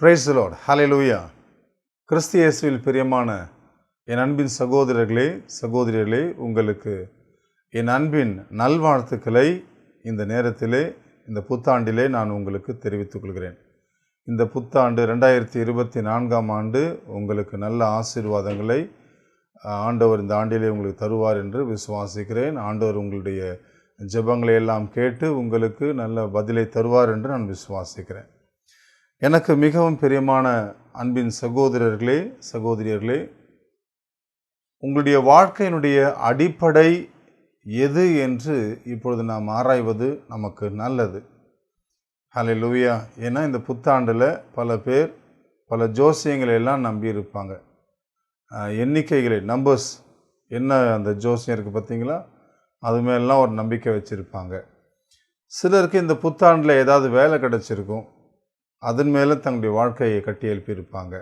Price the lord, ஹல்லேலூயா. கிறிஸ்து இயேசுவில் பிரியமான என் அன்பின் சகோதரிகளே, உங்களுக்கு என் அன்பின் நல்வாழ்த்துக்களை இந்த நேரத்திலே, இந்த புத்தாண்டிலே நான் உங்களுக்கு தெரிவித்துக் கொள்கிறேன். இந்த புத்தாண்டு 2024ஆம் ஆண்டு உங்களுக்கு நல்ல ஆசீர்வாதங்களை ஆண்டவர் இந்த ஆண்டிலே உங்களுக்கு தருவார் என்று விசுவாசிக்கிறேன். ஆண்டவர் உங்களுடைய ஜெபங்களை எல்லாம் கேட்டு உங்களுக்கு நல்ல பதிலை தருவார் என்று நான் விசுவாசிக்கிறேன். எனக்கு மிகவும் பிரியமான அன்பின் சகோதரியர்களே, உங்களுடைய வாழ்க்கையினுடைய அடிப்படை எது என்று இப்பொழுது நாம் ஆராய்வது நமக்கு நல்லது. ஹல்லேலூயா. ஏன்னா இந்த புத்தாண்டில் பல பேர் பல ஜோசியங்களை எல்லாம் நம்பியிருப்பாங்க. எண்ணிக்கைகளை, நம்பர்ஸ் என்ன அந்த ஜோசியம் இருக்குது பார்த்தீங்களா, அது மேலாம் ஒரு நம்பிக்கை வச்சுருப்பாங்க. சிலருக்கு இந்த புத்தாண்டில் ஏதாவது வேலை கிடச்சிருக்கும், அதன் மேலே தங்களுடைய வாழ்க்கையை கட்டி எழுப்பியிருப்பாங்க.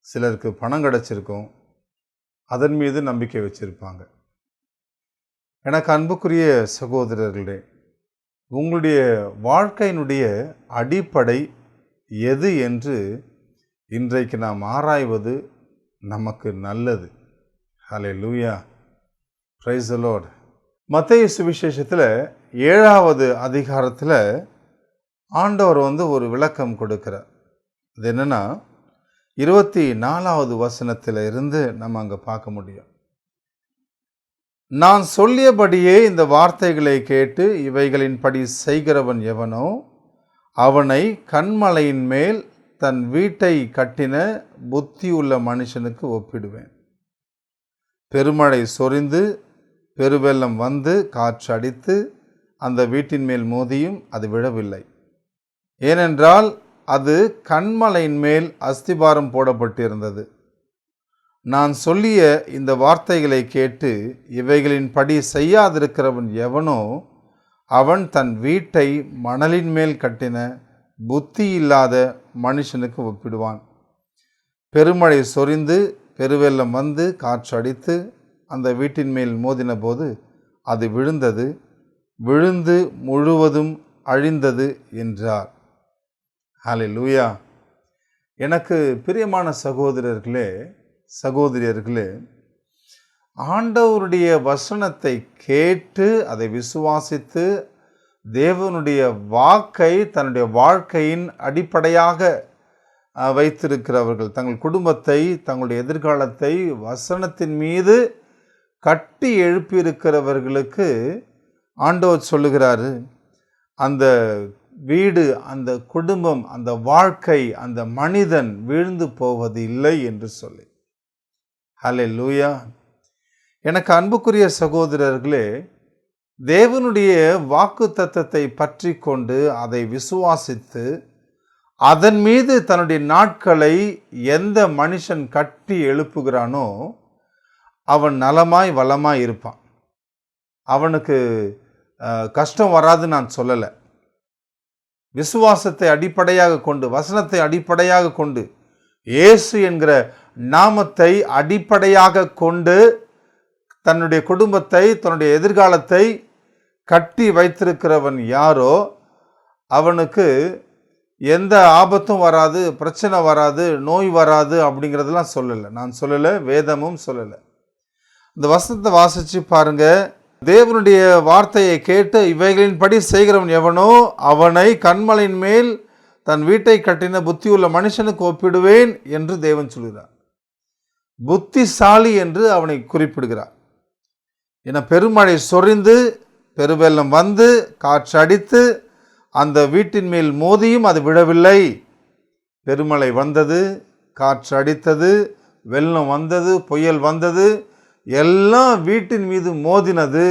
சிலருக்கு பணம் கிடச்சிருக்கும், அதன் மீது நம்பிக்கை வச்சுருப்பாங்க. எனக்கு அன்புக்குரிய சகோதரர்களே, உங்களுடைய வாழ்க்கையினுடைய அடிப்படை எது என்று இன்றைக்கு நாம் ஆராய்வது நமக்கு நல்லது. ஹல்லேலூயா, பிரைஸ் தி லார்ட். மத்தேயு சுவிசேஷத்தில் 7வது அதிகாரத்தில் ஆண்டவர் ஒரு விளக்கம் கொடுக்கிறார். அது என்னன்னா 24வது வசனத்தில் இருந்து நம்ம அங்கே பார்க்க முடியும். நான் சொல்லியபடியே இந்த வார்த்தைகளை கேட்டு இவைகளின்படி செய்கிறவன் எவனோ அவனை கன்மலையின் மேல் தன் வீட்டை கட்டின புத்தியுள்ள மனுஷனுக்கு ஒப்பிடுவேன். பெருமழை சொரிந்து பெருவெள்ளம் வந்து காற்று அடித்து அந்த வீட்டின் மேல் மோதியும் அது விழவில்லை. ஏனென்றால் அது கன்மலையின் மேல் அஸ்திபாரம் போடப்பட்டிருந்தது. நான் சொல்லிய இந்த வார்த்தைகளை கேட்டு இவைகளின்படி செய்யாதிருக்கிறவன் எவனோ அவன் தன் வீட்டை மணலின் மேல் கட்டின புத்தி இல்லாத மனுஷனுக்கு ஒப்பிடுவான். பெருமழை சொரிந்து பெருவெள்ளம் வந்து காற்று அடித்து அந்த வீட்டின் மேல் மோதின போது அது விழுந்து முழுவதும் அழிந்தது என்றார். ஹல்லேலூயா. எனக்கு பிரியமான சகோதரியர்களே, ஆண்டவருடைய வசனத்தை கேட்டு அதை விசுவாசித்து தேவனுடைய வாக்கை தன்னுடைய வாழ்க்கையின் அடிப்படையாக வைத்திருக்கிறவர்கள், தங்கள் குடும்பத்தை, தங்களுடைய எதிர்காலத்தை வசனத்தின் மீது கட்டி எழுப்பியிருக்கிறவர்களுக்கு ஆண்டவர் சொல்லுகிறாரு, அந்த வீடு, அந்த குடும்பம், அந்த வாழ்க்கை, அந்த மனிதன் வீழ்ந்து போவது இல்லை என்று சொல்லி. ஹல்லேலூயா. எனக்கு அன்புக்குரிய சகோதரர்களே, தேவனுடைய வாக்கு தத்தத்தை பற்றி கொண்டு அதை விசுவாசித்து அதன் மீது தன்னுடைய நாட்களை எந்த மனுஷன் கட்டி எழுப்புகிறானோ அவன் நலமாய் வளமாய் இருப்பான். அவனுக்கு கஷ்டம் வராது நான் சொல்லலை. விசுவாசத்தை அடிப்படையாக கொண்டு, வசனத்தை அடிப்படையாக கொண்டு, இயேசு என்கிற நாமத்தை அடிப்படையாக கொண்டு தன்னுடைய குடும்பத்தை, தன்னுடைய எதிர்காலத்தை கட்டி வைத்திருக்கிறவன் யாரோ அவனுக்கு எந்த ஆபத்தும் வராது, பிரச்சனை வராது, நோய் வராது அப்படிங்கிறதெல்லாம் சொல்லலை. நான் சொல்லலை, வேதமும் சொல்லலை. இந்த வசனத்தை வாசித்து பாருங்க. தேவனுடைய வார்த்தையை கேட்டு இவைகளின்படி செய்கிறவன் எவனோ அவனை கன்மலையின் மேல் தன் வீட்டை கட்டின புத்தியுள்ள மனுஷனுக்கு ஒப்பிடுவேன் என்று தேவன் சொல்கிறார். புத்திசாலி என்று அவனை குறிப்பிடுகிறார். என பெருமழை சொரிந்து பெருவெள்ளம் வந்து காற்று அடித்து அந்த வீட்டின் மேல் மோதியும் அது விழவில்லை. பெருமழை வந்தது, காற்று அடித்தது, வெள்ளம் வந்தது, புயல் வந்தது, எல்லாம் வீட்டின் மீது மோதினது.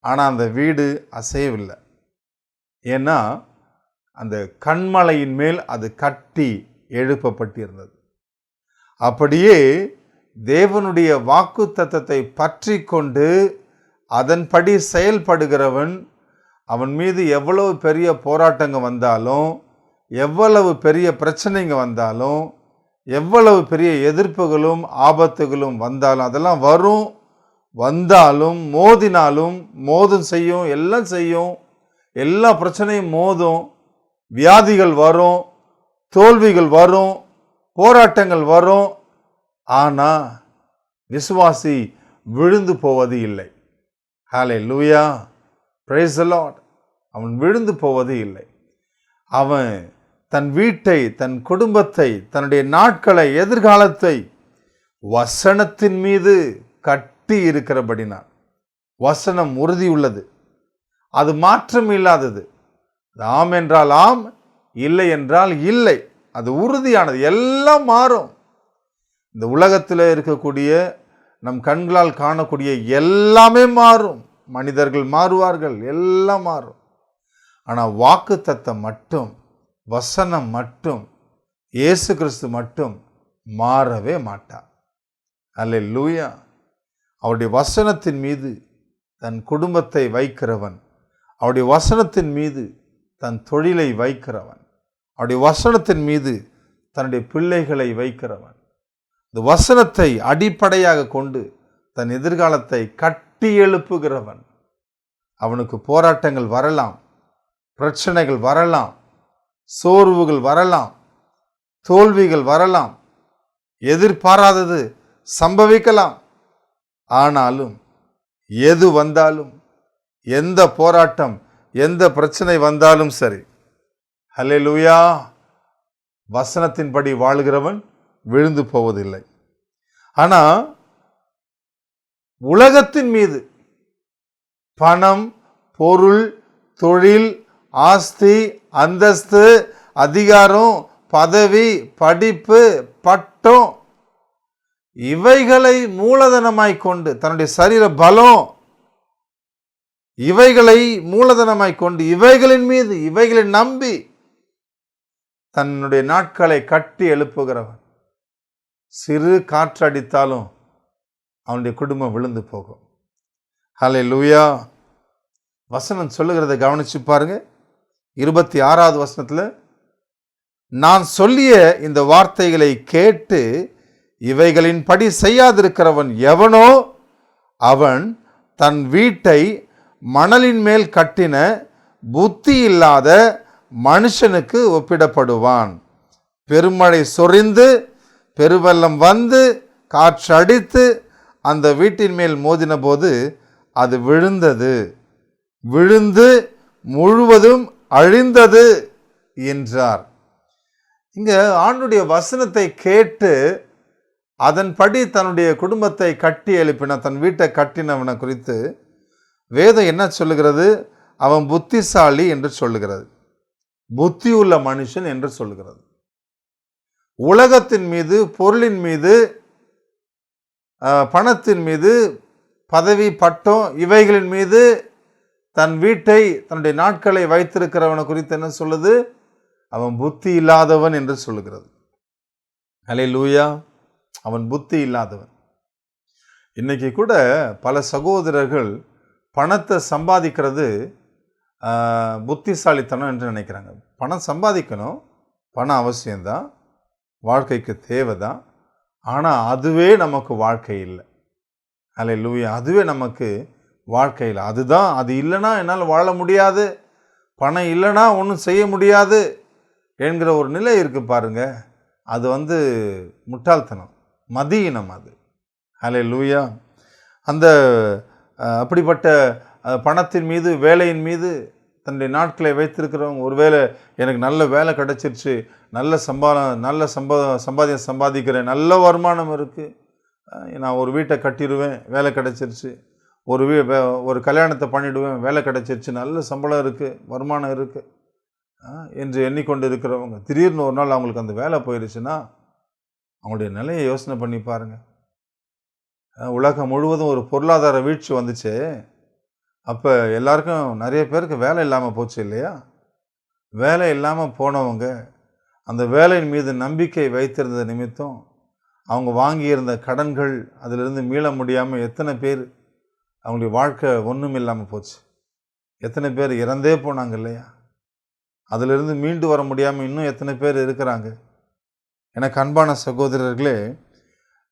ஆனால் அந்த வீடு அசையவில்லை. ஏன்னா அந்த கன்மலையின் மேல் அது கட்டி எழுப்பப்பட்டிருந்தது. அப்படியே தேவனுடைய வாக்கு தத்தத்தை பற்றி கொண்டு அதன்படி செயல்படுகிறவன், அவன் மீது எவ்வளவு பெரிய போராட்டங்கள் வந்தாலும், எவ்வளவு பெரிய பிரச்சனைங்க வந்தாலும், எவ்வளவு பெரிய எதிர்ப்புகளும் ஆபத்துகளும் வந்தாலும், அதெல்லாம் வந்தாலும் மோதினாலும் செய்யும், எல்லாம் செய்யும், எல்லா பிரச்சனையும் மோதும், வியாதிகள் வரும், தோல்விகள் வரும், போராட்டங்கள் வரும். ஆனால் விசுவாசி விழுந்து போவது இல்லை. ஹல்லேலூயா, பிரைஸ் தி லார்ட். அவன் விழுந்து போவது இல்லை. அவன் தன் வீட்டை, தன் குடும்பத்தை, தன்னுடைய நாட்களை, எதிர்காலத்தை வசனத்தின் மீது கட்டி இருக்கிறபடினான். வசனம் உறுதி உள்ளது, அது மாற்றம் இல்லாதது. ஆம் என்றால் ஆம், இல்லை என்றால் இல்லை. அது உறுதியானது. எல்லாம் மாறும். இந்த உலகத்தில் இருக்கக்கூடிய நம் கண்களால் காணக்கூடிய எல்லாமே மாறும். மனிதர்கள் மாறுவார்கள், எல்லாம் மாறும். ஆனால் வாக்குத்தத்தம் மட்டும், வசனம் மட்டும், இயேசு கிறிஸ்து மட்டும் மாறவே மாட்டார். அல்லேலூயா. அவருடைய வசனத்தின் மீது தன் குடும்பத்தை வைக்கிறவன், அவருடைய வசனத்தின் மீது தன் தொழிலை வைக்கிறவன், அவருடைய வசனத்தின் மீது தன்னுடைய பிள்ளைகளை வைக்கிறவன், இந்த வசனத்தை அடிப்படையாக கொண்டு தன் எதிர்காலத்தை கட்டி எழுப்புகிறவன், அவனுக்கு போராட்டங்கள் வரலாம், பிரச்சனைகள் வரலாம், சோர்வுகள் வரலாம், தோல்விகள் வரலாம், எதிர்பாராதது சம்பவிக்கலாம். ஆனாலும் எது வந்தாலும், எந்த போராட்டம், எந்த பிரச்சனை வந்தாலும் சரி, ஹல்லேலூயா, வசனத்தின்படி வாழுகிறவன் விழுந்து போவதில்லை. ஆனால் உலகத்தின் மீது பணம், பொருள், தொழில், ஆஸ்தி, அந்தஸ்து, அதிகாரம், பதவி, படிப்பு, பட்டம், இவைகளை மூலதனமாய் கொண்டு, தன்னுடைய சரீர பலம், இவைகளை மூலதனமாய் கொண்டு, இவைகளின் மீது, இவைகளை நம்பி தன்னுடைய நாட்களை கட்டி எழுப்புகிறவன், சிறு காற்றடித்தாலும் அவனுடைய குடும்பம் விழுந்து போகும். ஹல்லேலூயா. வசனம் சொல்லுகிறத கவனிச்சு பாருங்க. 26வது வசனத்தில், நான் சொல்லிய இந்த வார்த்தைகளை கேட்டு இவைகளின்படி செய்யாதிருக்கிறவன் எவனோ அவன் தன் வீட்டை மணலின் மேல் கட்டின புத்தி இல்லாத மனுஷனுக்கு ஒப்பிடப்படுவான். பெருமழை சொரிந்து பெருவெள்ளம் வந்து காற்று அடித்து அந்த வீட்டின் மேல் மோதின போது அது விழுந்தது, விழுந்து முழுவதும் அழிந்தது என்றார். இங்க ஆண்டுடைய வசனத்தை கேட்டு அதன்படி தன்னுடைய குடும்பத்தை கட்டி எழுப்பின, தன் வீட்டை கட்டினவனை குறித்து வேதம் என்ன சொல்லுகிறது? அவன் புத்திசாலி என்று சொல்லுகிறது, புத்தியுள்ள மனுஷன் என்று சொல்லுகிறது. உலகத்தின் மீது, பொருளின் மீது, பணத்தின் மீது, பதவி, பட்டம், இவைகளின் மீது தன் வீட்டை, தன்னுடைய நாட்களை வைத்திருக்கிறவனை குறித்து என்ன சொல்லுது? அவன் புத்தி இல்லாதவன் என்று சொல்லுகிறது. ஹல்லேலூயா. அவன் புத்தி இல்லாதவன். இன்னைக்கு கூட பல சகோதரர்கள் பணத்தை சம்பாதிக்கிறது புத்திசாலித்தனம் என்று நினைக்கிறாங்க. பணம் சம்பாதிக்கணும், பணம் அவசியம்தான், வாழ்க்கைக்கு தேவைதான். ஆனால் அதுவே நமக்கு வாழ்க்கை இல்லை. ஹல்லேலூயா. அதுவே நமக்கு வாழ்க்கை இல்லை. அதுதான், அது இல்லைன்னா என்னால் வாழ முடியாது, பணம் இல்லைன்னா ஒன்றும் செய்ய முடியாது என்கிற ஒரு நிலை இருக்கு பாருங்க. அது முட்டாள்தனம், மதியினம் அது. ஹல்லேலூயா. அந்த அப்படிப்பட்ட பணத்தின் மீது, வேலையின் மீது தன்னுடைய நாட்களை வைத்திருக்கிறவங்க, ஒருவேளை எனக்கு நல்ல வேலை கிடச்சிருச்சு, நல்ல சம்பாதியம் சம்பாதிக்கிறேன், நல்ல வருமானம் இருக்குது, நான் ஒரு வீட்டை கட்டிடுவேன், வேலை கிடச்சிருச்சு, ஒரு கல்யாணத்தை பண்ணிவிடுவேன், வேலை கிடச்சிருச்சு, நல்ல சம்பளம் இருக்குது, வருமானம் இருக்குது என்று எண்ணிக்கொண்டு இருக்கிறவங்க திடீர்னு ஒரு நாள் அவங்களுக்கு அந்த வேலை போயிடுச்சுன்னா அவங்களுடைய நிலையை யோசனை பண்ணி பாருங்கள். உலகம் முழுவதும் ஒரு பொருளாதார வீழ்ச்சி வந்துச்சு. அப்போ எல்லாருக்கும், நிறைய பேருக்கு வேலை இல்லாமல் போச்சு இல்லையா? வேலை இல்லாமல் போனவங்க அந்த வேலையின் மீது நம்பிக்கை வைத்திருந்த நிமித்தம் அவங்க வாங்கியிருந்த கடன்கள், அதிலிருந்து மீள முடியாமல் எத்தனை பேர் அவங்களுடைய வாழ்க்கை ஒன்றும் இல்லாமல் போச்சு. எத்தனை பேர் இறந்தே போனாங்க இல்லையா? அதிலிருந்து மீண்டு வர முடியாமல் இன்னும் எத்தனை பேர் இருக்கிறாங்க? எனக்கு அன்பான சகோதரர்களே,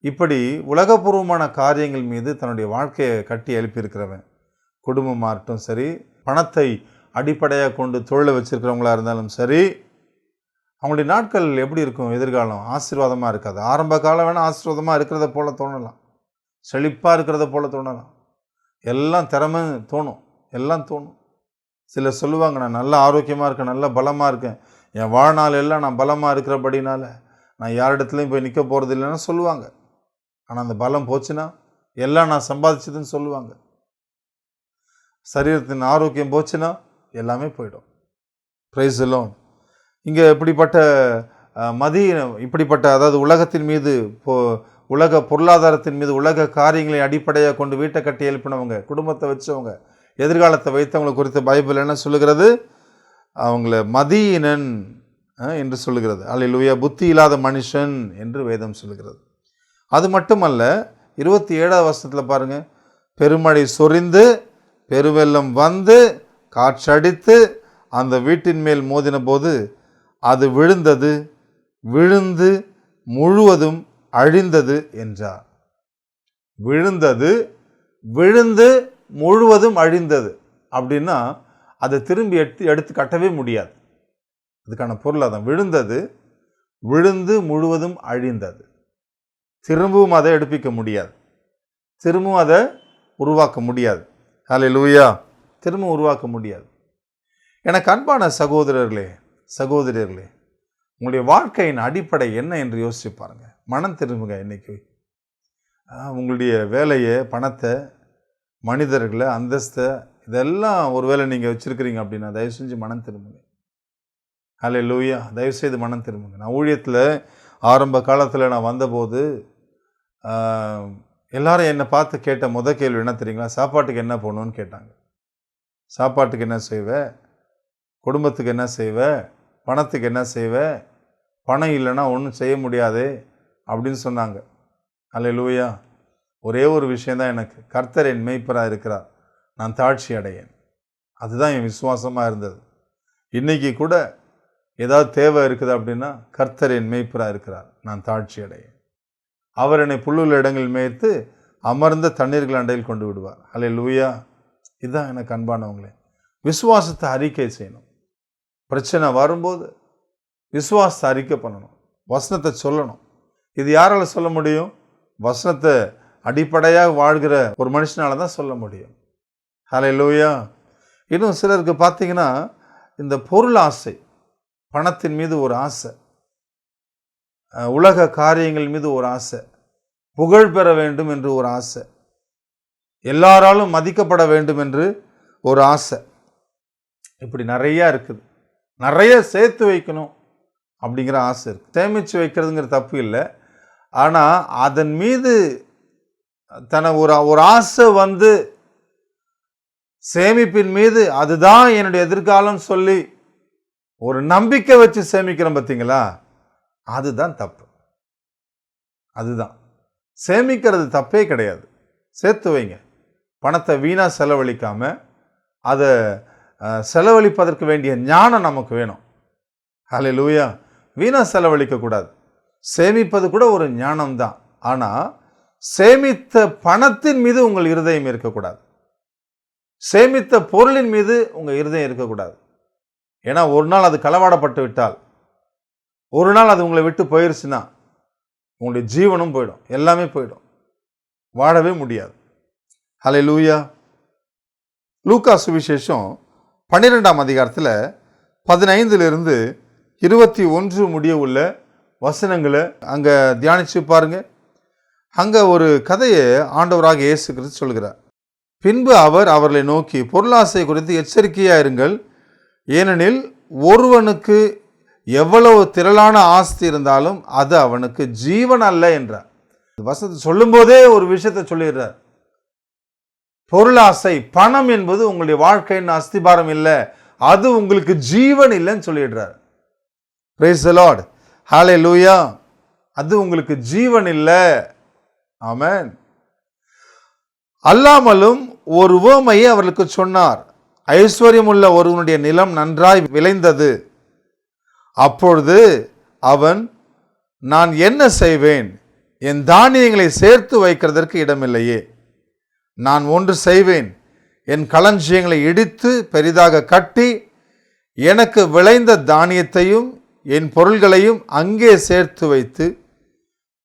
இப்படி உலகபூர்வமான காரியங்கள் மீது தன்னுடைய வாழ்க்கையை கட்டி எழுப்பியிருக்கிறவன், குடும்பமாகட்டும் சரி, பணத்தை அடிப்படையாக கொண்டு தொழிலை வச்சிருக்கிறவங்களா இருந்தாலும் சரி, அவங்களுடைய நாட்கள் எப்படி இருக்கும்? எதிர்காலம் ஆசீர்வாதமாக இருக்காது. ஆரம்ப காலம் வேணால் ஆசீர்வாதமாக இருக்கிறத போல தோணலாம், செழிப்பாக இருக்கிறத போல தோணலாம், எல்லாம் திறமை தோணும், எல்லாம் தோணும். சிலர் சொல்லுவாங்க, நான் நல்ல ஆரோக்கியமாக இருக்கேன், நல்ல பலமாக இருக்கேன், என் வாழ்நாள் எல்லாம் நான் பலமாக இருக்கிறபடினால நான் யாரிடத்துலையும் போய் நிற்க போகிறது இல்லைன்னு சொல்லுவாங்க. ஆனால் அந்த பலம் போச்சுன்னா எல்லாம் நான் சம்பாதிச்சதுன்னு சொல்லுவாங்க. சரீரத்தின் ஆரோக்கியம் போச்சுன்னா எல்லாமே போயிடும். Price the Lord. இங்கே இப்படிப்பட்ட இப்படிப்பட்ட அதாவது உலகத்தின் மீது உலக பொருளாதாரத்தின் மீது உலக காரியங்களை அடிப்படையாக கொண்டு வீட்டை கட்டி எழுப்பினவங்க, குடும்பத்தை வச்சவங்க, எதிர்காலத்தை வைத்தவங்களை குறித்து பைபிள் என்ன சொல்லுகிறது? அவங்கள மதியினன் என்று சொல்லுகிறது. அல்லேலூயா. புத்தி இல்லாத மனுஷன் என்று வேதம் சொல்லுகிறது. அது மட்டுமல்ல, 27வது வசனத்தில் பாருங்கள், பெருமழை சொரிந்து பெருவெள்ளம் வந்து காற்றடித்து அந்த வீட்டின் மேல் மோதின போது அது விழுந்து முழுவதும் அழிந்தது என்றார். விழுந்து முழுவதும் அழிந்தது அப்படின்னா அதை திரும்பி எடுத்து கட்டவே முடியாது. அதுக்கான பொருள் அதான். விழுந்து முழுவதும் அழிந்தது. திரும்பவும் அதை எடுப்பிக்க முடியாது, திரும்பவும் அதை உருவாக்க முடியாது. ஹல்லேலூயா. திரும்பவும் உருவாக்க முடியாது. எனக்கு அன்பான சகோதரர்களே, உங்களுடைய வாழ்க்கையின் அடிப்படை என்ன என்று யோசிச்சு பாருங்க. மனம் திரும்புங்க. இன்னைக்கு உங்களுடைய வேலையை, பணத்தை, மனிதர்களை, அந்தஸ்தை, இதெல்லாம் ஒருவேளை நீங்கள் வச்சுருக்கிறீங்க அப்படின்னா தயவு செஞ்சு மனம் திரும்புங்க. ஹல்லேலூயா. தயவுசெய்து மனம் திரும்புங்க. நான் ஊழியத்தில் ஆரம்ப காலத்தில் நான் வந்தபோது எல்லாரும் என்னை பார்த்து கேட்ட கேள்வி என்ன தெரியுங்களா? சாப்பாட்டுக்கு என்ன போகணுன்னு கேட்டாங்க. சாப்பாட்டுக்கு என்ன செய்வ, குடும்பத்துக்கு என்ன செய்வ, பணத்துக்கு என்ன செய்வ, பணம் இல்லைன்னா ஒன்றும் செய்ய முடியாது அப்படின்னு சொன்னாங்க. ஹல்லேலூயா. ஒரே ஒரு விஷயந்தான் எனக்கு, கர்த்தர் என் மேய்ப்பராக இருக்கிறார், நான் தாழ்ச்சி அடையேன். அதுதான் என் விசுவாசமாக இருந்தது. இன்றைக்கி கூட ஏதாவது தேவை இருக்குது அப்படின்னா, கர்த்தர் என் மேய்ப்பராக இருக்கிறார், நான் தாழ்ச்சி அடையேன். அவர் என்னை புல்லுள்ள இடங்களில் மேய்த்து அமர்ந்த தண்ணீர்கள் அண்டையில் கொண்டு விடுவார். ஹல்லேலூயா. இதுதான் எனக்கு அன்பானவங்களே. விசுவாசத்தை அறிக்கை செய்யணும். பிரச்சனை வரும்போது விசுவாசத்தை அறிக்கை பண்ணணும், வசனத்தை சொல்லணும். இது யாரால் சொல்ல முடியும்? வசனத்தை அடிப்படையாக வாழ்கிற ஒரு மனுஷனால தான் சொல்ல முடியும். ஹல்லேலூயா. இன்னும் சிலருக்கு பார்த்தீங்கன்னா, இந்த பொருள் ஆசை, பணத்தின் மீது ஒரு ஆசை, உலக காரியங்கள் மீது ஒரு ஆசை, புகழ் பெற வேண்டும் என்று ஒரு ஆசை, எல்லாராலும் மதிக்கப்பட வேண்டும் என்று ஒரு ஆசை, இப்படி நிறையா இருக்குது. நிறைய சேர்த்து வைக்கணும் அப்படிங்கிற ஆசை இருக்குது. சேமித்து வைக்கிறதுங்கிற தப்பு இல்லை. ஆனால் அதன் மீது ஒரு ஆசை வந்து சேமிப்பின் மீது அதுதான் என்னுடைய எதிர்காலம் சொல்லி ஒரு நம்பிக்கை வச்சு சேமிக்கிறோம் பார்த்தீங்களா? அதுதான் தப்பு. அதுதான் சேமிக்கிறது தப்பே கிடையாது. சேர்த்து வைங்க. பணத்தை வீணாக செலவழிக்காம அதை செலவழிப்பதற்கு வேண்டிய ஞானம் நமக்கு வேணும். ஹல்லேலூயா. வீணாக செலவழிக்கக்கூடாது. சேமிப்பது கூட ஒரு ஞானம்தான். ஆனால் சேமித்த பணத்தின் மீது உங்கள் இருதயம் இருக்கக்கூடாது, சேமித்த பொருளின் மீது உங்கள் இருதயம் இருக்கக்கூடாது. ஏன்னா ஒரு நாள் அது களவாடப்பட்டு விட்டால், ஒரு நாள் அது உங்களை விட்டு போயிருச்சுன்னா உங்களுடைய ஜீவனும் போயிடும், எல்லாமே போயிடும், வாழவே முடியாது. ஹல்லேலூயா. லூக்கா சுவிசேஷம் 12ஆம் அதிகாரத்தில் 15லிருந்து 21 முடிய உள்ள வசனங்களை அங்கே தியானிச்சு பாருங்க. அங்கே ஒரு கதையை ஆண்டவராக இயேசு கிறிஸ்து சொல்கிறார். பின்பு அவர் அவர்களை நோக்கி, பொருளாசை குறித்து எச்சரிக்கையாக இருங்கள், ஏனெனில் ஒருவனுக்கு எவ்வளவு திரளான ஆஸ்தி இருந்தாலும் அது அவனுக்கு ஜீவன் அல்ல என்றார். வசனத்தை சொல்லும் போதே ஒரு விஷயத்தை சொல்லிடுறார். பொருளாசை, பணம் என்பது உங்களுடைய வாழ்க்கையின் அஸ்திபாரம் இல்லை, அது உங்களுக்கு ஜீவன் இல்லைன்னு சொல்லிடுறார். Price the lord. ஹல்லேலூயா. அது உங்களுக்கு ஜீவன் இல்லை. ஆமென். அல்லாமலும் ஒரு உவமையை அவர்களுக்கு சொன்னார். ஐஸ்வர்யம் உள்ள ஒருவனுடைய நிலம் நன்றாய் விளைந்தது. அப்பொழுது அவன், நான் என்ன செய்வேன், என் தானியங்களை சேர்த்து வைக்கிறதற்கு இடமில்லையே, நான் ஒன்று செய்வேன், என் களஞ்சியங்களை இடித்து பெரிதாக கட்டி எனக்கு விளைந்த தானியத்தையும் என் பொருள்களையும் அங்கே சேர்த்து வைத்து,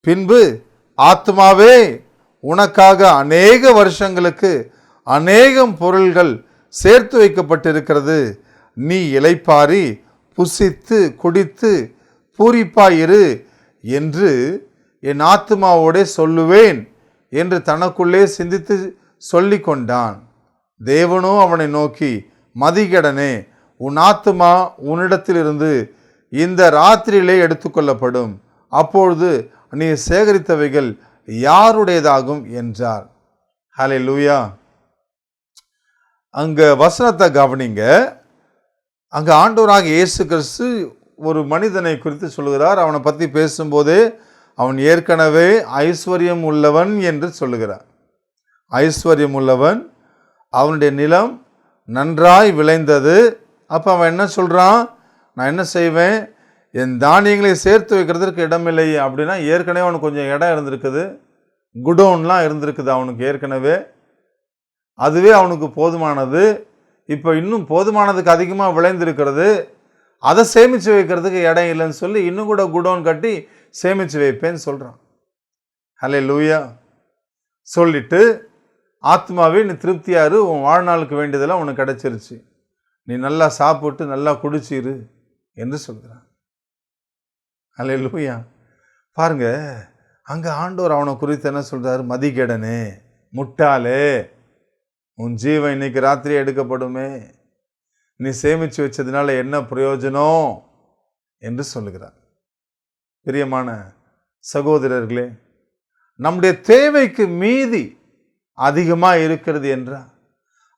பின்பு ஆத்மாவே, உனக்காக அநேக வருஷங்களுக்கு அநேகம் பொருள்கள் சேர்த்து வைக்கப்பட்டிருக்கிறது, நீ இளைப்பாரி புசித்து குடித்து பூரிப்பாயிரு என்று என் ஆத்மாவோடே சொல்லுவேன் என்று தனக்குள்ளே சிந்தித்து சொல்லி கொண்டான். தேவனோ அவனை நோக்கி, மதிகெடனே, உன் ஆத்துமா உன்னிடத்திலிருந்து இந்த ராத்திரியிலே எடுத்துக்கொள்ளப்படும், அப்பொழுது நீ சேகரித்தவைகள் யாருடையதாகும் என்றார். ஹல்லேலூயா. அங்க வசனத்தை கவனிங்க. அங்க ஆண்டவராக இயேசு கிறிஸ்து ஒரு மனிதனை குறித்து சொல்லுகிறார். அவனை பற்றி பேசும்போதே அவன் ஏற்கனவே ஐஸ்வர்யம் உள்ளவன் என்று சொல்லுகிறார். ஐஸ்வர்யம் உள்ளவன், அவனுடைய நிலம் நன்றாய் விளைந்தது. அப்போ அவன் என்ன சொல்கிறான், நான் என்ன செய்வேன், என் தானியங்களை சேர்த்து வைக்கிறதுக்கு இடமில்லை அப்படின்னா, ஏற்கனவே அவனுக்கு கொஞ்சம் இடம் இருந்திருக்குது, குடோன்லாம் இருந்திருக்குது அவனுக்கு ஏற்கனவே, அதுவே அவனுக்கு போதுமானது. இப்போ இன்னும் போதுமானதுக்கு அதிகமாக விளைந்திருக்கிறது, அதை சேமித்து வைக்கிறதுக்கு இடம் இல்லைன்னு சொல்லி இன்னும் கூட குடோன் கட்டி சேமித்து வைப்பேன்னு சொல்கிறான். ஹல்லேலூயா. சொல்லிட்டு, ஆத்மாவே நீ திருப்தியாரு, உன் வாழ்நாளுக்கு வேண்டியதெல்லாம் உனக்கு கிடைச்சிருச்சு, நீ நல்லா சாப்பிட்டு நல்லா குடிச்சிரு என்று சொல்கிறான். ஹல்லேலூயா. பாருங்க, அங்கே ஆண்டவர் அவனை குறித்து என்ன சொல்கிறாரு, மதிகெடனே, முட்டாளே, உன் ஜீவன் இன்னைக்கு ராத்திரி எடுக்கப்படுமே, நீ சேமித்து வச்சதுனால என்ன பிரயோஜனம் என்று சொல்லுகிறார். பிரியமான சகோதரர்களே, நம்முடைய தேவைக்கு மீதி அதிகமாக இருக்கிறது என்றால்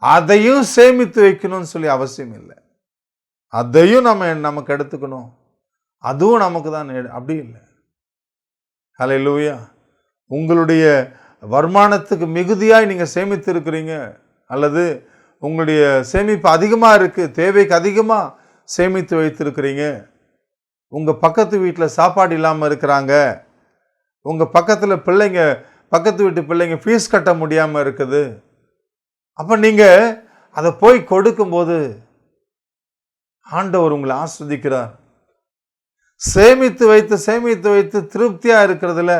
அதையும் சேமித்து வைக்கணும்னு சொல்லி அவசியம் இல்லை. அதையும் நமக்கு எடுத்துக்கணும், அதுவும் நமக்கு தான், அப்படி இல்லை. ஹல்லேலூயா. உங்களுடைய வருமானத்துக்கு மிகுதியாய் நீங்கள் சேமித்து இருக்கிறீங்க, அல்லது உங்களுடைய சேமிப்பு அதிகமாக இருக்குது, தேவைக்கு அதிகமாக சேமித்து வைத்திருக்கிறீங்க, உங்கள் பக்கத்து வீட்டில் சாப்பாடு இல்லாமல் இருக்கிறாங்க, உங்கள் பக்கத்து வீட்டு பிள்ளைங்க ஃபீஸ் கட்ட முடியாமல் இருக்குது, அப்போ நீங்கள் அதை போய் கொடுக்கும்போது ஆண்டவர் உங்களை ஆஸ்வதிக்கிறார். சேமித்து வைத்து திருப்தியாக இருக்கிறதுல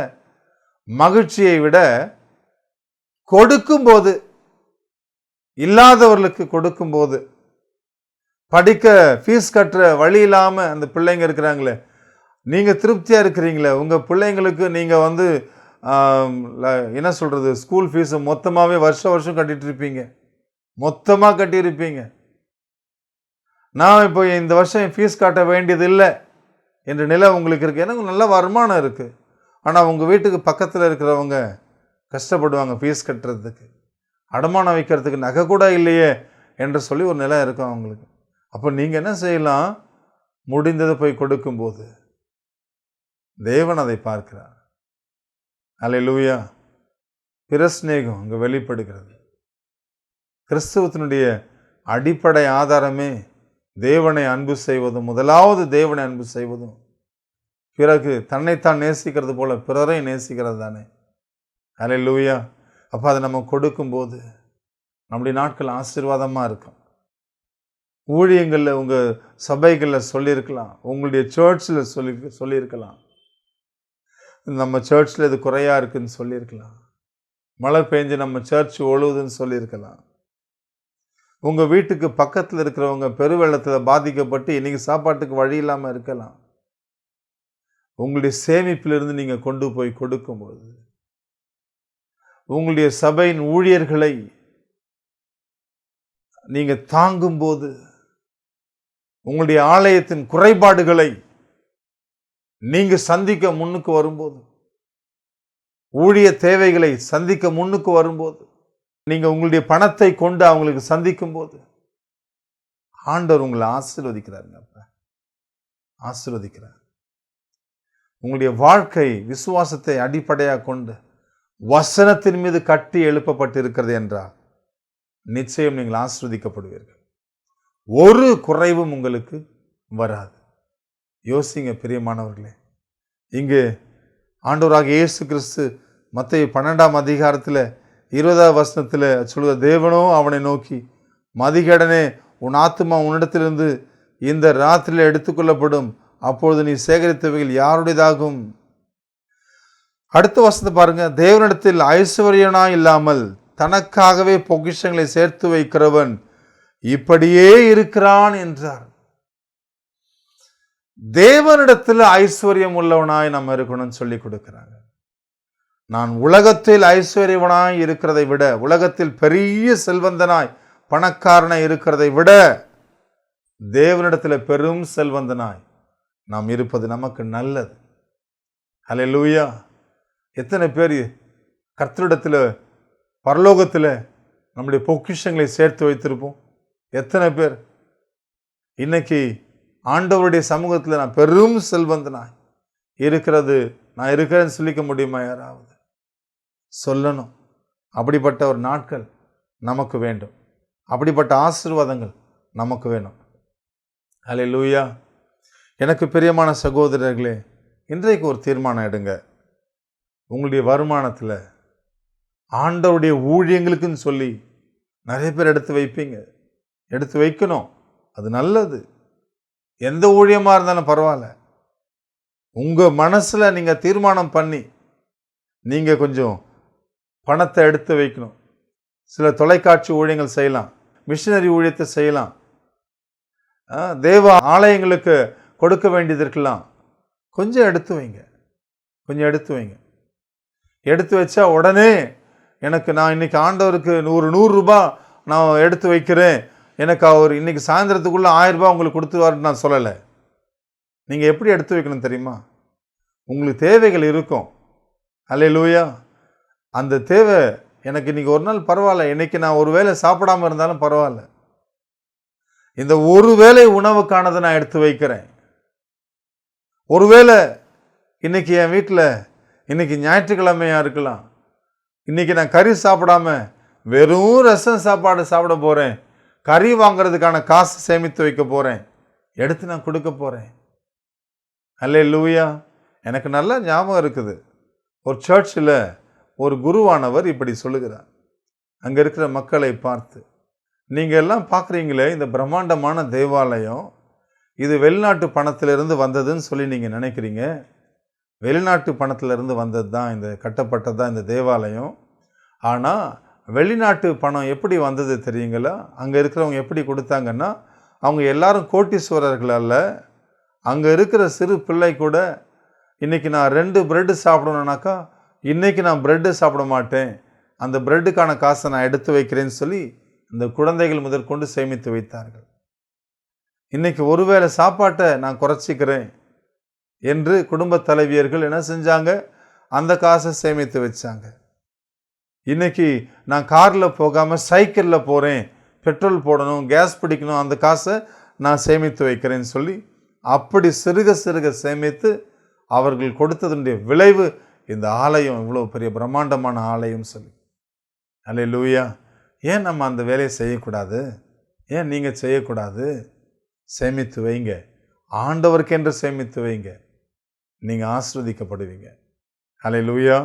மகிழ்ச்சியை விட கொடுக்கும்போது, இல்லாதவர்களுக்கு கொடுக்கும்போது, படிக்க ஃபீஸ் கட்டுற வழி இல்லாமல் அந்த பிள்ளைங்க இருக்கிறாங்களே, நீங்கள் திருப்தியாக இருக்கிறீங்களே, உங்கள் பிள்ளைங்களுக்கு நீங்கள் என்ன சொல்கிறது, ஸ்கூல் ஃபீஸை மொத்தமாகவே வருஷம் கட்டிட்டு இருப்பீங்க, மொத்தமாக கட்டியிருப்பீங்க. நான் இப்போ இந்த வருஷம் என் ஃபீஸ் கட்ட வேண்டியது இல்லை என்ற நிலை உங்களுக்கு இருக்குது. எனக்கு நல்ல வருமானம் இருக்குது, ஆனால் உங்கள் வீட்டுக்கு பக்கத்தில் இருக்கிறவங்க கஷ்டப்படுவாங்க ஃபீஸ் கட்டுறதுக்கு, அடமானம் வைக்கிறதுக்கு நகை கூட இல்லையே என்று சொல்லி ஒரு நிலை இருக்கும் அவங்களுக்கு. அப்போ நீங்கள் என்ன செய்யலாம், முடிந்ததை போய் கொடுக்கும்போது தேவன் அதை பார்க்கிறார். ஹல்லேலூயா. பிரஸ்நேகம் அங்கே வெளிப்படுகிறது. கிறிஸ்தவத்தினுடைய அடிப்படை ஆதாரமே தேவனை அன்பு செய்வதும், முதலாவது தேவனை அன்பு செய்வதும், பிறகு தன்னைத்தான் நேசிக்கிறது போல பிறரை நேசிக்கிறது தானே. ஹல்லேலூயா. அப்போ அதை நம்ம கொடுக்கும்போது நம்முடைய நாட்கள் ஆசீர்வாதமாக இருக்கும். ஊழியங்களில், உங்கள் சபைகளில் சொல்லியிருக்கலாம், உங்களுடைய சர்ச்சில் சொல்லியிருக்கலாம், நம்ம சர்ச்சில் இது குறையாக இருக்குதுன்னு சொல்லியிருக்கலாம், மழை பெஞ்சு நம்ம சர்ச் ஒழுகுதுன்னு சொல்லியிருக்கலாம், உங்கள் வீட்டுக்கு பக்கத்தில் இருக்கிறவங்க பெருவெள்ளத்தில் பாதிக்கப்பட்டு இன்றைக்கி சாப்பாட்டுக்கு வழி இல்லாமல் இருக்கலாம். உங்களுடைய சேமிப்பிலிருந்து நீங்கள் கொண்டு போய் கொடுக்கும்போது, உங்களுடைய சபையின் ஊழியர்களை நீங்கள் தாங்கும்போது, உங்களுடைய ஆலயத்தின் குறைபாடுகளை நீங்கள் சந்திக்க முன்னுக்கு வரும்போது, ஊழிய தேவைகளை சந்திக்க முன்னுக்கு வரும்போது, நீங்கள் உங்களுடைய பணத்தை கொண்டு அவங்களுக்கு சந்திக்கும் போது ஆண்டவர் உங்களை ஆசீர்வதிக்கிறாருங்க. ஆசீர்வதிக்கிறார். உங்களுடைய வாழ்க்கை விசுவாசத்தை அடிப்படையாக கொண்டு வசனத்தின் மீது கட்டி எழுப்பப்பட்டிருக்கிறது என்றால் நிச்சயம் நீங்கள் ஆசீர்வதிக்கப்படுவீர்கள். ஒரு குறைவும் உங்களுக்கு வராது. யோசிங்க பிரியமானவர்களே, இங்கு ஆண்டவராக இயேசு கிறிஸ்து மத்தேயு 12ஆம் அதிகாரத்தில் 20ஆவது வசனத்தில் சொல்லுகிற, தேவனோ அவனை நோக்கி, மதிகேடனே, உன் ஆத்துமா உன்னிடத்திலிருந்து இந்த ராத்திரியில் எடுத்துக்கொள்ளப்படும், அப்பொழுது நீ சேகரித்தவைகள் யாருடையதாகும்? அடுத்த வசனத்தை பாருங்க. தேவனிடத்தில் ஐஸ்வர்யனாய் இல்லாமல் தனக்காகவே பொக்கிஷங்களை சேர்த்து வைக்கிறவன் இப்படியே இருக்கிறான் என்றார். தேவனிடத்தில் ஐஸ்வர்யம் உள்ளவனாய் நம்ம இருக்கணும்னு சொல்லி கொடுக்கிறாங்க. நான் உலகத்தில் ஐஸ்வர்யவனாய் இருக்கிறதை விட, உலகத்தில் பெரிய செல்வந்தனாய் பணக்காரனாய் இருக்கிறதை விட, தேவனிடத்தில் பெரும் செல்வந்தனாய் நாம் இருப்பது நமக்கு நல்லது. ஹல்லேலூயா. எத்தனை பேர் கர்த்தரிடத்தில் பரலோகத்தில் நம்முடைய பொக்கிஷங்களை சேர்த்து வைத்திருப்போம்? எத்தனை பேர் இன்னைக்கு ஆண்டவருடைய சமூகத்தில் நான் பெரும் செல்வந்தனாய் இருக்கிறது நான் இருக்கிறேன்னு சொல்லிக்க முடியுமா? யாராவது சொல்லணும். அப்படிப்பட்ட ஒரு நாட்கள் நமக்கு வேண்டும். அப்படிப்பட்ட ஆசீர்வாதங்கள் நமக்கு வேணும். ஹல்லேலூயா. எனக்கு பிரியமான சகோதரர்களே, இன்றைக்கு ஒரு தீர்மானம் எடுங்க. உங்களுடைய வருமானத்தில் ஆண்டவருடைய ஊழியங்களுக்குன்னு சொல்லி நிறைய பேர் எடுத்து வைப்பீங்க. எடுத்து வைக்கணும், அது நல்லது. எந்த ஊழியமாக இருந்தாலும் பரவாயில்ல. உங்கள் மனசில் நீங்கள் தீர்மானம் பண்ணி நீங்கள் கொஞ்சம் பணத்தை எடுத்து வைக்கணும். சில தொலைக்காட்சி ஊழியங்கள் செய்யலாம், மிஷினரி ஊழியத்தை செய்யலாம், தேவ ஆலயங்களுக்கு கொடுக்க வேண்டியது இருக்கலாம். கொஞ்சம் எடுத்து வைங்க, கொஞ்சம் எடுத்து வைங்க. எடுத்து வச்சா உடனே எனக்கு நான் இன்னைக்கு ஆண்டவருக்கு 100 ரூபாய் நான் எடுத்து வைக்கிறேன், எனக்கு அவர் இன்னைக்கு சாயந்தரத்துக்குள்ளே 1000 ரூபாய் உங்களுக்கு கொடுத்துருவாருன்னு நான் சொல்லலை. நீங்கள் எப்படி எடுத்து வைக்கணும் தெரியுமா? உங்களுக்கு தேவைகள் இருக்கும். ஹல்லேலூயா. அந்த தேவை எனக்கு இன்னைக்கு ஒரு நாள் பரவாயில்ல, இன்னைக்கு நான் ஒரு வேளை சாப்பிடாமல் இருந்தாலும் பரவாயில்ல, இந்த ஒரு வேளை உணவுக்கானதை நான் எடுத்து வைக்கிறேன். ஒருவேளை இன்னைக்கு என் வீட்டில் இன்னைக்கு ஞாயிற்றுக்கிழமையாக இருக்கலாம், இன்னைக்கு நான் கறி சாப்பிடாம வெறும் ரசம் சாப்பாடு சாப்பிட போகிறேன், கறி வாங்கிறதுக்கான காசு சேமித்து வைக்க போகிறேன், எடுத்து நான் கொடுக்க போகிறேன். ஹல்லேலூயா. எனக்கு நல்லா ஞாபகம் இருக்குது, ஒரு சர்ச்சில் ஒரு குருவானவர் இப்படி சொல்லுகிறார். அங்கே இருக்கிற மக்களை பார்த்து, நீங்கள் எல்லாம் பார்க்குறீங்களே இந்த பிரம்மாண்டமான தேவாலயம், இது வெளிநாட்டு பணத்திலிருந்து வந்ததுன்னு சொல்லி நீங்கள் நினைக்கிறீங்க. வெளிநாட்டு பணத்திலிருந்து வந்தது தான் இந்த கட்டப்பட்டது தான் இந்த தேவாலயம். ஆனால் வெளிநாட்டு பணம் எப்படி வந்தது தெரியுங்களா? அங்கே இருக்கிறவங்க எப்படி கொடுத்தாங்கன்னா, அவங்க எல்லாரும் கோட்டீஸ்வரர்கள் அல்ல. அங்கே இருக்கிற சிறு பிள்ளை கூட இன்றைக்கி நான் 2 பிரெட்டு சாப்பிடணுன்னாக்கா இன்றைக்கி நான் பிரெட்டு சாப்பிட மாட்டேன், அந்த பிரெட்டுக்கான காசை நான் எடுத்து வைக்கிறேன்னு சொல்லி இந்த குழந்தைகள் முதற்கொண்டு சேமித்து வைத்தார்கள். இன்னைக்கு ஒருவேளை சாப்பாட்டை நான் குறைச்சிக்கிறேன் என்று குடும்ப தலைவியர்கள் என்ன செஞ்சாங்க? அந்த காசை சேமித்து வச்சாங்க. இன்னைக்கு நான் காரில் போகாமல் சைக்கிளில் போகிறேன், பெட்ரோல் போடணும், கேஸ் பிடிக்கணும், அந்த காசை நான் சேமித்து வைக்கிறேன்னு சொல்லி அப்படி சிறுக சிறுக சேமித்து அவர்கள் கொடுத்ததுடைய விளைவு இந்த ஆலயம் இவ்வளோ பெரிய பிரம்மாண்டமான ஆலயம் சொல்லி. ஹல்லேலூயா. ஏன் நம்ம அந்த வேலையை செய்யக்கூடாது? ஏன் நீங்கள் செய்யக்கூடாது? சேமித்து வைங்க, ஆண்டவருக்கென்று சேமித்து வைங்க, நீங்கள் ஆசீர்வதிக்கப்படுவீங்க. ஹல்லேலூயா.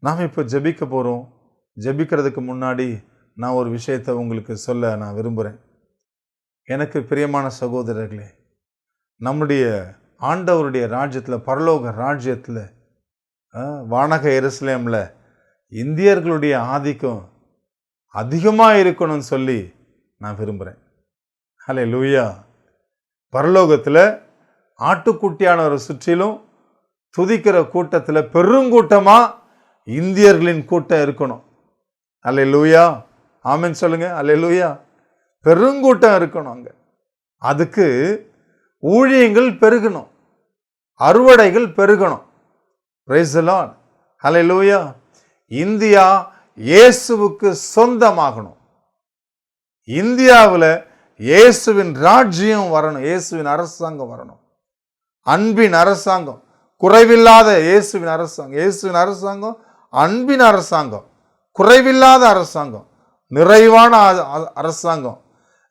நாம் இப்போ ஜெபிக்க போகிறோம். ஜெபிக்கிறதுக்கு முன்னாடி நான் ஒரு விஷயத்தை உங்களுக்கு சொல்ல நான் விரும்புகிறேன். எனக்கு பிரியமான சகோதரர்களே, நம்முடைய ஆண்டவருடைய ராஜ்யத்தில், பரலோக ராஜ்யத்தில், வானக எருசலேமில் இந்தியர்களுடைய ஆதிக்கம் அதிகமாக இருக்கணும்னு சொல்லி நான் விரும்புகிறேன். ஹல்லேலூயா. பரலோகத்தில் ஆட்டுக்குட்டியானவரை சுற்றிலும் துதிக்கிற கூட்டத்தில் பெருங்கூட்டமாக இந்தியர்களின் கூட்டம் இருக்கணும். ஹல்லேலூயா. ஆமென் சொல்லுங்க. ஹல்லேலூயா. பெருங்கூட்டம் இருக்கணும் அங்கே. அதுக்கு ஊழியங்கள் பெருகணும், அறுவடைகள் பெருகணும். Praise the lord. Hallelujah. India இயேசுவுக்கு சொந்தமாகணும். இந்தியாவில் இயேசுவின் ராஜ்யம் வரணும், இயேசுவின் அரசாங்கம் வரணும், அன்பின் அரசாங்கம், குறைவில்லாத இயேசுவின் அரசாங்கம். இயேசுவின் அரசாங்கம் அன்பின் அரசாங்கம், குறைவில்லாத அரசாங்கம், நிறைவான அரசாங்கம்,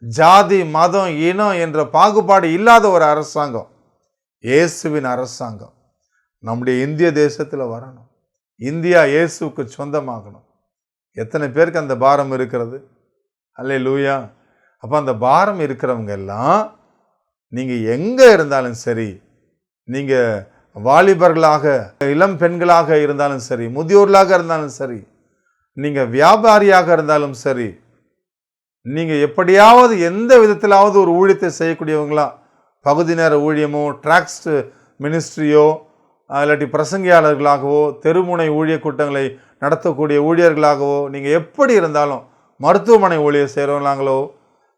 ஜாதி மதம் இனம் என்ற பாகுபாடு இல்லாத ஒரு அரசாங்கம், இயேசுவின் அரசாங்கம் நம்முடைய இந்திய தேசத்தில் வரணும். இந்தியா இயேசுவுக்கு சொந்தமாகணும். எத்தனை பேருக்கு அந்த பாரம் இருக்கிறது? ஹல்லேலூயா. அப்போ அந்த பாரம் இருக்கிறவங்க எல்லாம் நீங்கள் எங்கே இருந்தாலும் சரி, நீங்கள் வாலிபர்களாக, இளம் பெண்களாக இருந்தாலும் சரி, முதியோர்களாக இருந்தாலும் சரி, நீங்கள் வியாபாரியாக இருந்தாலும் சரி, நீங்கள் எப்படியாவது எந்த விதத்திலாவது ஒரு ஊழியத்தை செய்யக்கூடியவங்களா, பகுதி நேர ஊழியமோ, டிராக்ஸ் மினிஸ்ட்ரியோ, இல்லாட்டி பிரசங்கியாளர்களாகவோ, தெருமுனை ஊழிய கூட்டங்களை நடத்தக்கூடிய ஊழியர்களாகவோ, நீங்கள் எப்படி இருந்தாலும், மருத்துவமனை ஊழியர் செய்கிறவங்களாங்களோ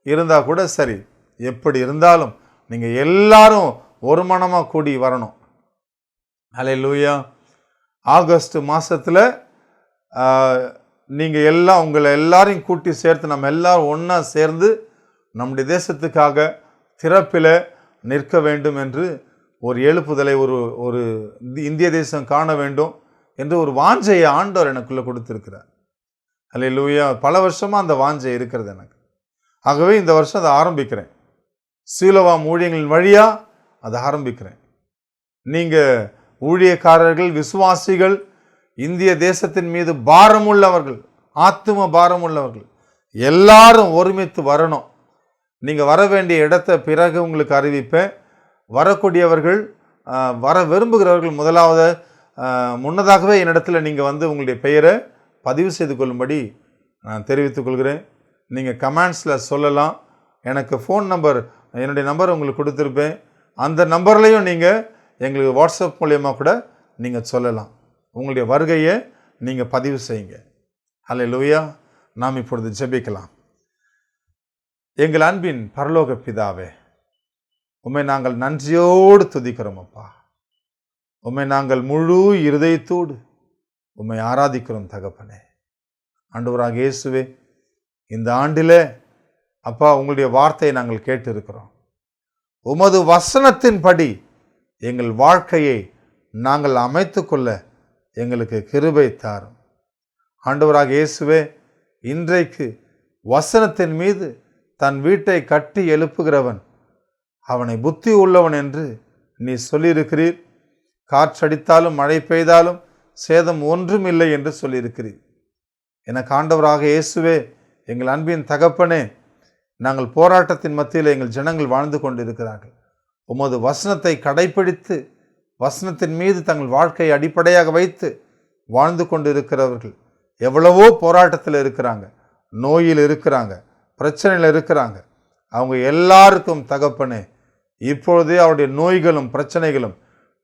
இருந்தால் கூட சரி, எப்படி இருந்தாலும் நீங்கள் எல்லாரும் ஒரு மனமாக கூடி வரணும். அல்லேலூயா. ஆகஸ்ட் மாதத்தில் நீங்கள் எல்லாம் உங்களை எல்லாரையும் கூட்டி சேர்த்து நம்ம எல்லாரும் ஒன்றா சேர்ந்து நம்முடைய தேசத்துக்காக திறப்பில் நிற்க வேண்டும் என்று ஒரு எழுப்புதலை ஒரு இந்திய தேசம் காண வேண்டும் என்று ஒரு வாஞ்சையை ஆண்டவர் எனக்குள்ளே கொடுத்துருக்கிறார். அல்லேலூயா. பல வருஷமாக அந்த வாஞ்சை இருக்கிறது எனக்கு. ஆகவே இந்த வருஷம் அதை ஆரம்பிக்கிறேன். சீலோவாம் ஊழியங்களின் வழியாக அதை ஆரம்பிக்கிறேன். நீங்கள் ஊழியக்காரர்கள், விசுவாசிகள், இந்திய தேசத்தின் மீது பாரம் உள்ளவர்கள், ஆத்தும பாரம் உள்ளவர்கள் எல்லாரும் ஒருமித்து வரணும். நீங்கள் வர வேண்டிய இடத்தை பிறகு உங்களுக்கு அறிவிப்பேன். வரக்கூடியவர்கள், வர விரும்புகிறவர்கள் முதலாவது முன்னதாகவே என்னிடத்தில் நீங்கள் வந்து உங்களுடைய பெயரை பதிவு செய்து கொள்ளும்படி நான் தெரிவித்துக் கொள்கிறேன். நீங்கள் கமெண்ட்ஸில் சொல்லலாம். எனக்கு ஃபோன் நம்பர், என்னுடைய நம்பர் உங்களுக்கு கொடுத்துருப்பேன். அந்த நம்பர்லையும் நீங்கள் எங்களுக்கு வாட்ஸ்அப் மூலியமாக கூட நீங்கள் சொல்லலாம். உங்களுடைய வருகையை நீங்கள் பதிவு செய்யுங்க. அல்லேலூயா. நாம் இப்பொழுது ஜெபிக்கலாம். எங்கள் அன்பின் பரலோக பிதாவே, உம்மை நாங்கள் நன்றியோடு துதிக்கிறோம் அப்பா. உம்மை நாங்கள் முழு இருதயத்தோடு உம்மை ஆராதிக்கிறோம் தகப்பனே. ஆண்டவராக இயேசுவே, இந்த ஆண்டில் அப்பா உங்களுடைய வார்த்தையை நாங்கள் கேட்டு இருக்கிறோம். உமது வசனத்தின்படி எங்கள் வாழ்க்கையை நாங்கள் அமைத்து கொள்ள எங்களுக்கு கிருபை தாரும். ஆண்டவராக இயேசுவே, இன்றைக்கு வசனத்தின் மீது தன் வீட்டை கட்டி எழுப்புகிறவன் அவனை புத்தி உள்ளவன் என்று நீ சொல்லியிருக்கிறீர். காற்றடித்தாலும் மழை பெய்தாலும் சேதம் ஒன்றும் இல்லை என்று சொல்லியிருக்கிறீர். எனக்கு ஆண்டவராக இயேசுவே, எங்கள் அன்பின் தகப்பனே, நாங்கள் போராட்டத்தின் மத்தியில் எங்கள் ஜனங்கள் வாழ்ந்து கொண்டிருக்கிறார்கள். உமது வசனத்தை கடைப்பிடித்து வசனத்தின் மீது தங்கள் வாழ்க்கையை அடிப்படையாக வைத்து வாழ்ந்து கொண்டு இருக்கிறவர்கள் எவ்வளவோ போராட்டத்தில் இருக்கிறாங்க, நோயில் இருக்கிறாங்க, பிரச்சனையில் இருக்கிறாங்க. அவங்க எல்லாருக்கும் தகப்பனே, இப்பொழுதே அவருடைய நோய்களும் பிரச்சனைகளும்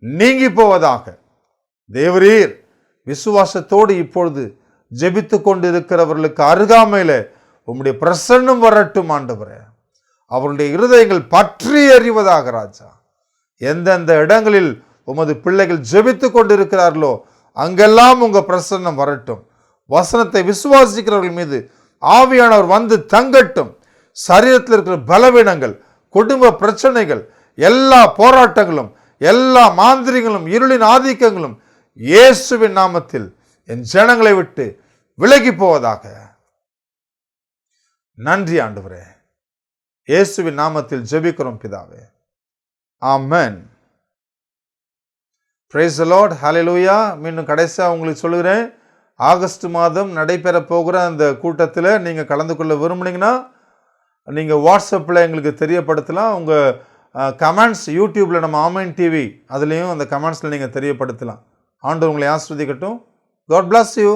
நீங்கி போவதாக. தேவரீர் விசுவாசத்தோடு இப்பொழுது ஜெபித்து கொண்டு இருக்கிறவர்களுக்கு அருகாமையில உம்முடைய பிரசன்னம் வரட்டும் ஆண்டவரே. அவருடைய இருதயங்கள் பற்றி எறிவதாக ராஜா. எந்தெந்த இடங்களில் உமது பிள்ளைகள் ஜெபித்து கொண்டிருக்கிறார்களோ அங்கெல்லாம் உங்க பிரசன்னம் வரட்டும். வசனத்தை விசுவாசிக்கிறவர்கள் மீது ஆவியானவர் வந்து தங்கட்டும். சரீரத்தில் இருக்கிற பலவீனங்கள், குடும்ப பிரச்சனைகள், எல்லா போராட்டங்களும், எல்லா மாந்திரிகளும், இருளின் ஆதிக்கங்களும் இயேசுவின் நாமத்தில் என் ஜனங்களை விட்டு விலகி போவதாக. நன்றி ஆண்டவரே. இயேசுவின் நாமத்தில் ஜெபிக்கிறோம் பிதாவே. Amen. Praise the lord. Hallelujah. மீண்டும் கடைசியாக உங்களுக்கு சொல்லுகிறேன், ஆகஸ்ட் மாதம் நடைபெற போகிற அந்த கூட்டத்தில் நீங்கள் கலந்து கொள்ள விரும்புனீங்கன்னா நீங்கள் வாட்ஸ்அப்பில் எங்களுக்கு தெரியப்படுத்தலாம். உங்கள் கமெண்ட்ஸ் யூடியூப்பில் நம்ம ஆமென் டிவி அதுலேயும் அந்த கமெண்ட்ஸில் நீங்கள் தெரியப்படுத்தலாம். ஆண்டவர் உங்களை ஆசீர்வதிக்கட்டும். God bless you.